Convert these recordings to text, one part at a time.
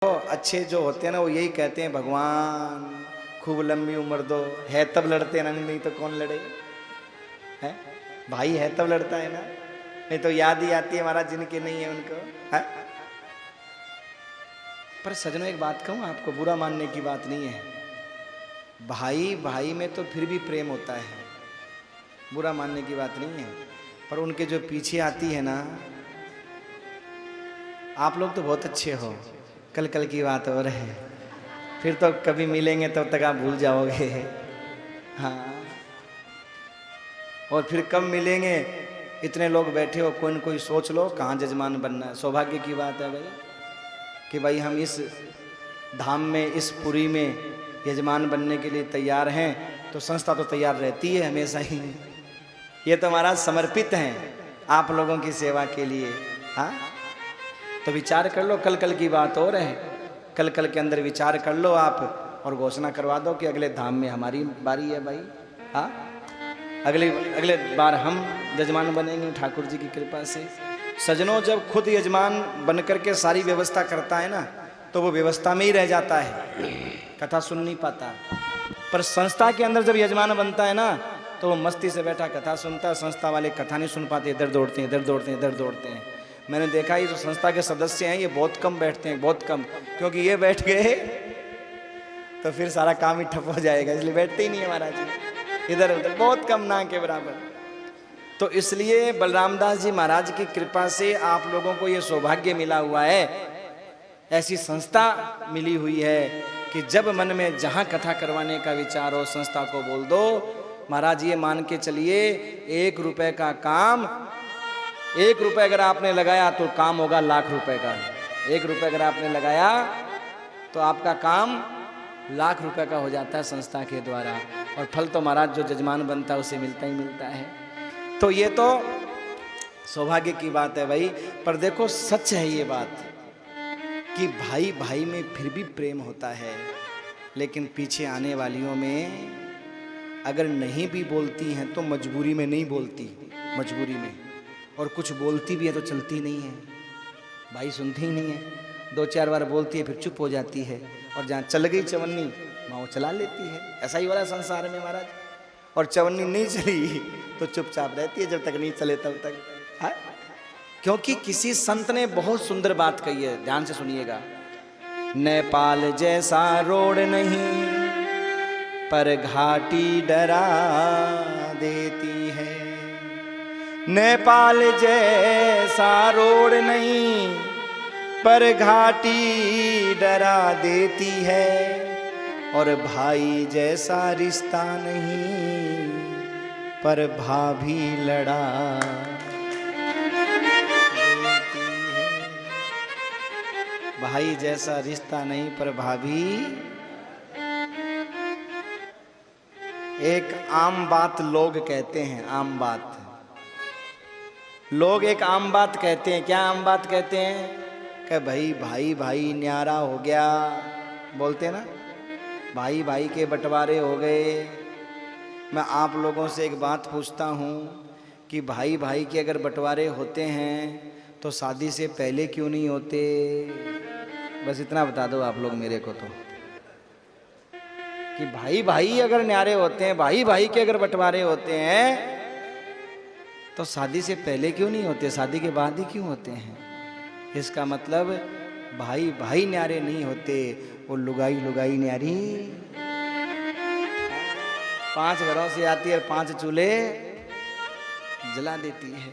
अच्छे जो होते हैं ना वो यही कहते हैं भगवान खूब लंबी उम्र दो। है तब लड़ते हैं ना, नहीं तो कौन लड़े। है भाई है तब लड़ता है ना, नहीं तो याद ही आती है महाराज जिनके नहीं है उनको है? पर सजनों एक बात कहूँ आपको, बुरा मानने की बात नहीं है। भाई भाई में तो फिर भी प्रेम होता है, बुरा मानने की बात नहीं है। पर उनके जो पीछे आती है ना, आप लोग तो बहुत अच्छे हो, कल कल की बात और है, फिर तो कभी मिलेंगे तब तक आप भूल जाओगे। हाँ, और फिर कब मिलेंगे, इतने लोग बैठे हो, कोई न कोई सोच लो कहाँ जजमान बनना है। सौभाग्य की बात है भाई कि भाई हम इस धाम में, इस पुरी में यजमान बनने के लिए तैयार हैं, तो संस्था तो तैयार रहती है हमेशा ही। ये तो महाराज समर्पित हैं आप लोगों की सेवा के लिए। हाँ, तो विचार कर लो, कल कल की बात और है, कल कल के अंदर विचार कर लो आप और घोषणा करवा दो कि अगले धाम में हमारी बारी है भाई। हाँ, अगले बार हम यजमान बनेंगे ठाकुर जी की कृपा से। सजनों, जब खुद यजमान बनकर के सारी व्यवस्था करता है ना, तो वो व्यवस्था में ही रह जाता है, कथा सुन नहीं पाता। पर संस्था के अंदर जब यजमान बनता है ना, तो वो मस्ती से बैठा कथा सुनता है। संस्था वाले कथा नहीं सुन पाते, इधर दौड़ते हैं, इधर दौड़ते हैं, इधर दौड़ते हैं। मैंने देखा ये जो संस्था के सदस्य हैं ये बहुत कम बैठते हैं, बहुत कम, क्योंकि ये बैठ गए तो फिर सारा काम ही ठप हो जाएगा, इसलिए बैठते ही नहीं है महाराज जी, इधर उधर बहुत कम, ना के बराबर। तो इसलिए बलरामदास जी महाराज की कृपा से आप लोगों को ये सौभाग्य मिला हुआ है, ऐसी संस्था मिली हुई है कि जब मन में जहां कथा करवाने का विचार हो, संस्था को बोल दो। महाराज ये मान के चलिए, 1 रुपए का काम, 1 रुपए अगर आपने लगाया तो काम होगा लाख रुपए का। 1 रुपए अगर आपने लगाया तो आपका काम लाख रुपए का हो जाता है संस्था के द्वारा, और फल तो महाराज जो जजमान बनता है उसे मिलता ही मिलता है। तो ये तो सौभाग्य की बात है भाई। पर देखो, सच है ये बात कि भाई भाई में फिर भी प्रेम होता है, लेकिन पीछे आने वालियों में अगर नहीं भी बोलती हैं तो मजबूरी में नहीं बोलती, मजबूरी में, और कुछ बोलती भी है तो चलती नहीं है भाई, सुनती ही नहीं है। 2-4 बार बोलती है फिर चुप हो जाती है, और जहाँ चल गई चवन्नी वहाँ वो चला लेती है। ऐसा ही हो रहा है संसार में महाराज। और चवन्नी नहीं चली तो चुपचाप रहती है जब तक नहीं चले तब तक। हाँ? क्योंकि किसी संत ने बहुत सुंदर बात कही है, ध्यान से सुनिएगा। नेपाल जैसा रोड नहीं पर घाटी डरा देती है। नेपाल जैसा रोड नहीं पर घाटी डरा देती है, और भाई जैसा रिश्ता नहीं पर भाभी लड़ा देती है। भाई जैसा रिश्ता नहीं पर भाभी। एक आम बात लोग कहते हैं, आम बात लोग एक आम बात कहते हैं। क्या आम बात कहते हैं? कि भाई भाई भाई न्यारा हो गया, बोलते हैं ना, भाई भाई के बंटवारे हो गए। मैं आप लोगों से एक बात पूछता हूँ कि भाई भाई के अगर बंटवारे होते हैं तो शादी से पहले क्यों नहीं होते? बस इतना बता दो आप लोग मेरे को, तो कि भाई भाई अगर न्यारे होते हैं, भाई भाई के अगर बंटवारे होते हैं तो शादी से पहले क्यों नहीं होते, शादी के बाद ही क्यों होते हैं? इसका मतलब भाई भाई न्यारे नहीं होते, वो लुगाई लुगाई न्यारी 5 घरों से आती है और 5 चूल्हे जला देती है।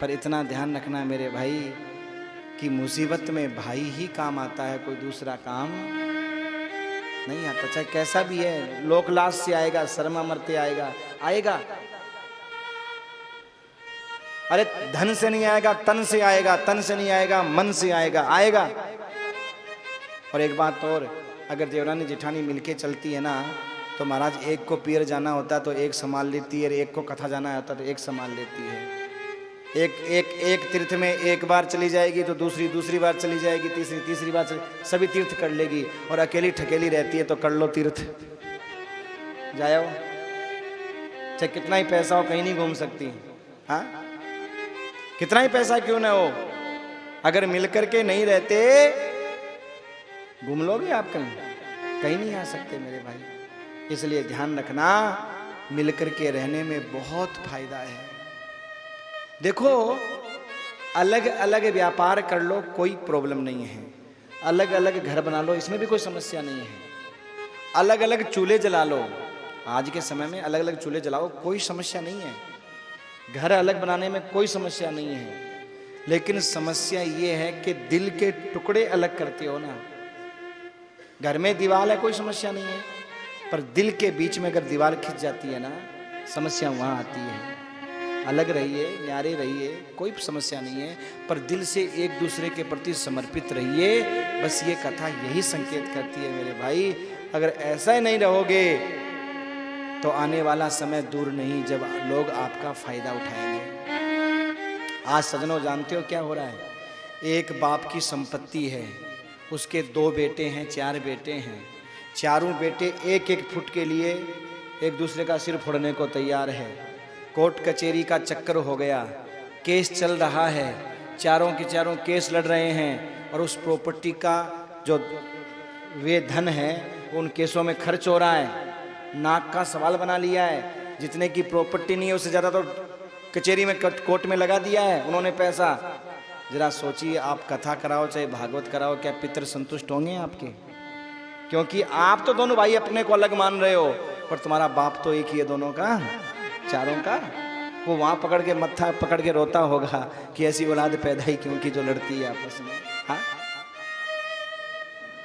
पर इतना ध्यान रखना मेरे भाई कि मुसीबत में भाई ही काम आता है, कोई दूसरा काम नहीं आता, चाहे कैसा भी है। लोक लाश से आएगा, शर्मा मरते आएगा, आएगा। अरे धन से नहीं आएगा, तन से आएगा, तन से नहीं आएगा, मन से आएगा, आएगा। और एक बात और, अगर देवरानी जेठानी मिलके चलती है ना, तो महाराज एक को पीर जाना होता तो एक संभाल लेती है, एक को कथा जाना होता तो एक संभाल लेती है। एक तीर्थ में एक बार चली जाएगी तो दूसरी बार चली जाएगी, तीसरी बार सभी तीर्थ कर लेगी। और अकेली ठकेली रहती है तो कर लो तीर्थ, जाओ, चाहे कितना ही पैसा हो कहीं नहीं घूम सकती। हाँ, कितना ही पैसा क्यों ना हो, अगर मिलकर के नहीं रहते घूम लोगे आप कहीं? कहीं नहीं आ सकते मेरे भाई। इसलिए ध्यान रखना, मिलकर के रहने में बहुत फायदा है। देखो, अलग अलग व्यापार कर लो, कोई प्रॉब्लम नहीं है। अलग अलग घर बना लो, इसमें भी कोई समस्या नहीं है। अलग अलग चूल्हे जला लो, आज के समय में अलग अलग चूल्हे जलाओ, कोई समस्या नहीं है। घर अलग बनाने में कोई समस्या नहीं है। लेकिन समस्या ये है कि दिल के टुकड़े अलग करते हो ना। घर में दीवार है, कोई समस्या नहीं है, पर दिल के बीच में अगर दीवार खिंच जाती है ना, समस्या वहाँ आती है। अलग रहिए, न्यारे रहिए, कोई समस्या नहीं है, पर दिल से एक दूसरे के प्रति समर्पित रहिए। बस ये कथा यही संकेत करती है मेरे भाई। अगर ऐसा ही नहीं रहोगे तो आने वाला समय दूर नहीं जब लोग आपका फायदा उठाएंगे। आज सजनों, जानते हो क्या हो रहा है? एक बाप की संपत्ति है, उसके 2 बेटे हैं, 4 बेटे हैं। चारों बेटे एक एक फुट के लिए एक दूसरे का सिर फोड़ने को तैयार है। कोर्ट कचहरी का चक्कर हो गया, केस चल रहा है, चारों के चारों केस लड़ रहे हैं, और उस प्रॉपर्टी का जो वे धन है उन केसों में खर्च हो रहा है। नाक का सवाल बना लिया है, जितने की प्रॉपर्टी नहीं है उससे ज़्यादा तो कचहरी में, कोर्ट में लगा दिया है उन्होंने पैसा। जरा सोचिए, आप कथा कराओ चाहे भागवत कराओ, क्या पितर संतुष्ट होंगे आपके? क्योंकि आप तो दोनों भाई अपने को अलग मान रहे हो, पर तुम्हारा बाप तो एक ही है दोनों का, चारों का। वो वहाँ पकड़ के मत्था पकड़ के रोता होगा कि ऐसी औलाद पैदा ही क्यों की जो लड़ती है आपस में। हाँ,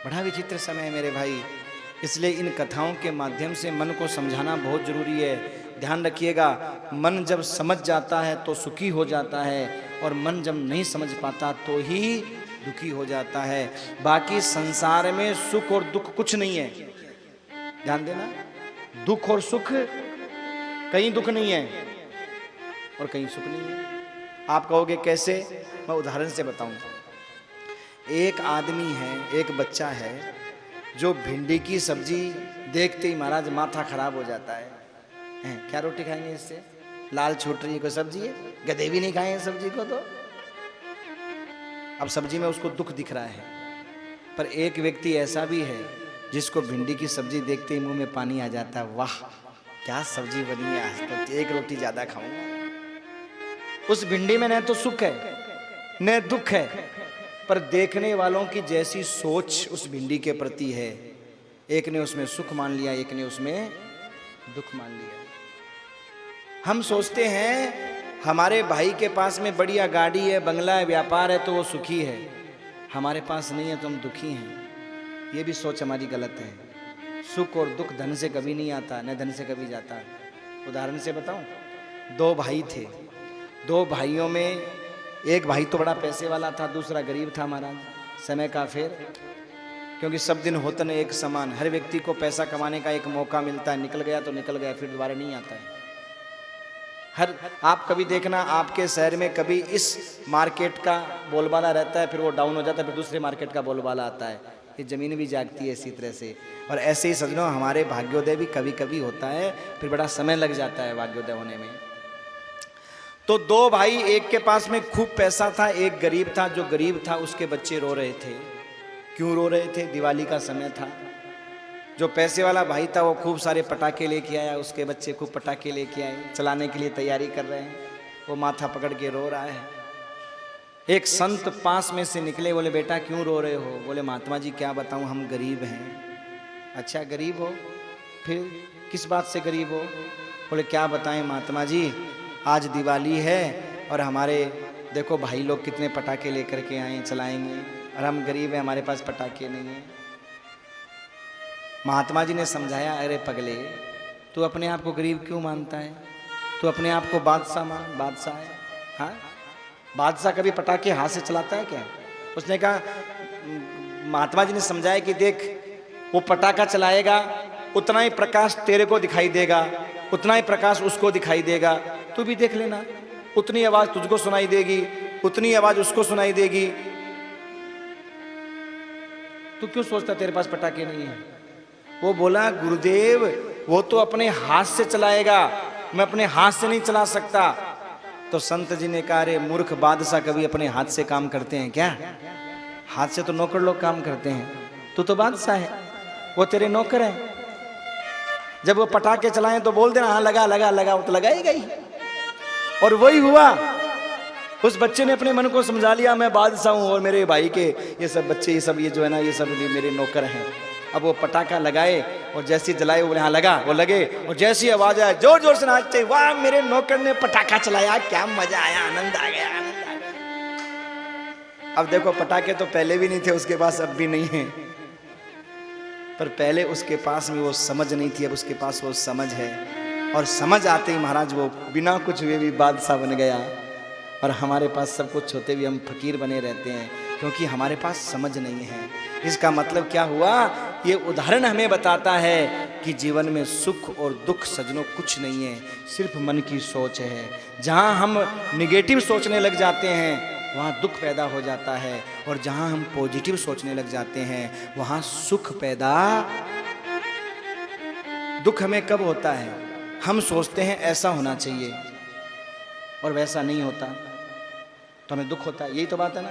बड़ा विचित्र समय है मेरे भाई। इसलिए इन कथाओं के माध्यम से मन को समझाना बहुत जरूरी है। ध्यान रखिएगा, मन जब समझ जाता है तो सुखी हो जाता है, और मन जब नहीं समझ पाता तो ही दुखी हो जाता है। बाकी संसार में सुख और दुख कुछ नहीं है, ध्यान देना। दुख और सुख, कहीं दुख नहीं है और कहीं सुख नहीं है। आप कहोगे कैसे? मैं उदाहरण से बताऊं। एक आदमी है, एक बच्चा है, जो भिंडी की सब्जी देखते ही महाराज माथा खराब हो जाता है। क्या रोटी खाएंगे इससे? लाल छूट रही है, कोई सब्जी है? गधे भी नहीं खाएंगे सब्जी को। तो अब सब्जी में उसको दुख दिख रहा है। पर एक व्यक्ति ऐसा भी है जिसको भिंडी की सब्जी देखते ही मुंह में पानी आ जाता है। वाह, क्या सब्जी बनी है आज तो, एक रोटी ज्यादा खाऊंगा। उस भिंडी में न तो सुख है न दुख है, पर देखने वालों की जैसी सोच उस भिंडी के प्रति है। एक ने उसमें सुख मान लिया, एक ने उसमें दुख मान लिया। हम सोचते हैं हमारे भाई के पास में बढ़िया गाड़ी है, बंगला है, व्यापार है, तो वो सुखी है। हमारे पास नहीं है तो हम दुखी हैं। ये भी सोच हमारी गलत है। सुख और दुख धन से कभी नहीं आता, न धन से कभी जाता। उदाहरण से बताऊं, 2 भाई थे। 2 भाइयों में एक भाई तो बड़ा पैसे वाला था, दूसरा गरीब था महाराज। समय का फेर, क्योंकि सब दिन होता नहीं एक समान। हर व्यक्ति को पैसा कमाने का एक मौका मिलता है, निकल गया तो निकल गया, फिर दोबारा नहीं आता है। आप कभी देखना, आपके शहर में कभी इस मार्केट का बोलबाला रहता है, फिर वो डाउन हो जाता है, फिर दूसरे मार्केट का बोलबाला आता है। ये जमीन भी जागती है इसी तरह से। और ऐसे ही सजनों, हमारे भाग्योदय भी कभी कभी होता है, फिर बड़ा समय लग जाता है भाग्योदय होने में। तो 2 भाई, एक के पास में खूब पैसा था, एक गरीब था। जो गरीब था उसके बच्चे रो रहे थे। क्यों रो रहे थे? दिवाली का समय था। जो पैसे वाला भाई था वो खूब सारे पटाखे लेके आया, उसके बच्चे खूब पटाखे लेके आए, चलाने के लिए तैयारी कर रहे हैं। वो माथा पकड़ के रो रहा है। एक संत पास में से निकले, बोले बेटा क्यों रो रहे हो? बोले महात्मा जी क्या बताऊं, हम गरीब हैं। अच्छा गरीब हो, फिर किस बात से गरीब हो? बोले क्या बताएं महात्मा जी, आज दिवाली है और हमारे देखो भाई लोग कितने पटाखे लेकर के आए, चलाएंगे, और हम गरीब हैं, हमारे पास पटाखे नहीं हैं। महात्मा जी ने समझाया, अरे पगले, तू अपने आप को गरीब क्यों मानता है? तू अपने आप को बादशाह मान, बादशाह है। हाँ, बादशाह कभी पटाखे हाथ से चलाता है क्या? उसने कहा, महात्मा जी ने समझाया कि देख, वो पटाखा चलाएगा, उतना ही प्रकाश तेरे को दिखाई देगा, उतना ही प्रकाश उसको दिखाई देगा। तू भी देख लेना, उतनी आवाज तुझको सुनाई देगी, उतनी आवाज उसको सुनाई देगी। तू क्यों सोचता तेरे पास पटाखे नहीं है? वो बोला, गुरुदेव वो तो अपने हाथ से चलाएगा, मैं अपने हाथ से नहीं चला सकता। तो संत जी ने कहा, रे मूर्ख बादशाह, कभी अपने हाथ से काम करते हैं क्या? हाथ से तो नौकर लोग काम करते हैं। तू तो बादशाह है, वो तेरे नौकर है। जब वो पटाखे चलाएं तो बोल देना हाँ लगा लगा लगा, वो तो लगाएगा ही। और वही हुआ, उस बच्चे ने अपने मन को समझा लिया मैं बादशाह हूं और मेरे भाई के ये सब बच्चे ये सब ये जो है ना ये सब मेरे नौकर हैं। अब वो पटाखा लगाए और जैसे जलाए वो यहाँ लगा, वो लगे और जैसी आवाज आए जोर जोर से नाचते, वाह मेरे नौकर ने पटाखा चलाया, क्या मजा आया, आनंद आ गया, आनंद आ गया। अब देखो पटाखे तो पहले भी नहीं थे उसके पास, अब भी नहीं है, पर पहले उसके पास में वो समझ नहीं थी, अब उसके पास वो समझ है। और समझ आते ही महाराज वो बिना कुछ हुए भी बादशाह बन गया। और हमारे पास सब कुछ होते भी हम फकीर बने रहते हैं क्योंकि हमारे पास समझ नहीं है। इसका मतलब क्या हुआ, ये उदाहरण हमें बताता है कि जीवन में सुख और दुख सजनों कुछ नहीं है, सिर्फ मन की सोच है। जहाँ हम निगेटिव सोचने लग जाते हैं वहाँ दुख पैदा हो जाता है, और जहाँ हम पॉजिटिव सोचने लग जाते हैं वहाँ सुख पैदा। दुख हमें कब होता है, हम सोचते हैं ऐसा होना चाहिए और वैसा नहीं होता तो हमें दुख होता है, यही तो बात है ना।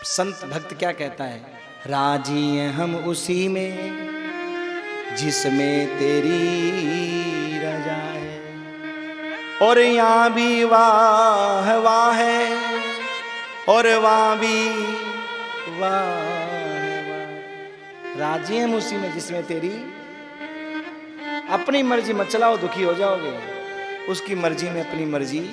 संत भक्त क्या कहता है, राजी हैं हम उसी में जिसमें तेरी रजा है, और यहाँ भी वाह वाह है और वहाँ भी वाह वाह। राजी हैं हम उसी में जिसमें तेरी, अपनी मर्जी मत चलाओ दुखी हो जाओगे, उसकी मर्जी में अपनी मर्जी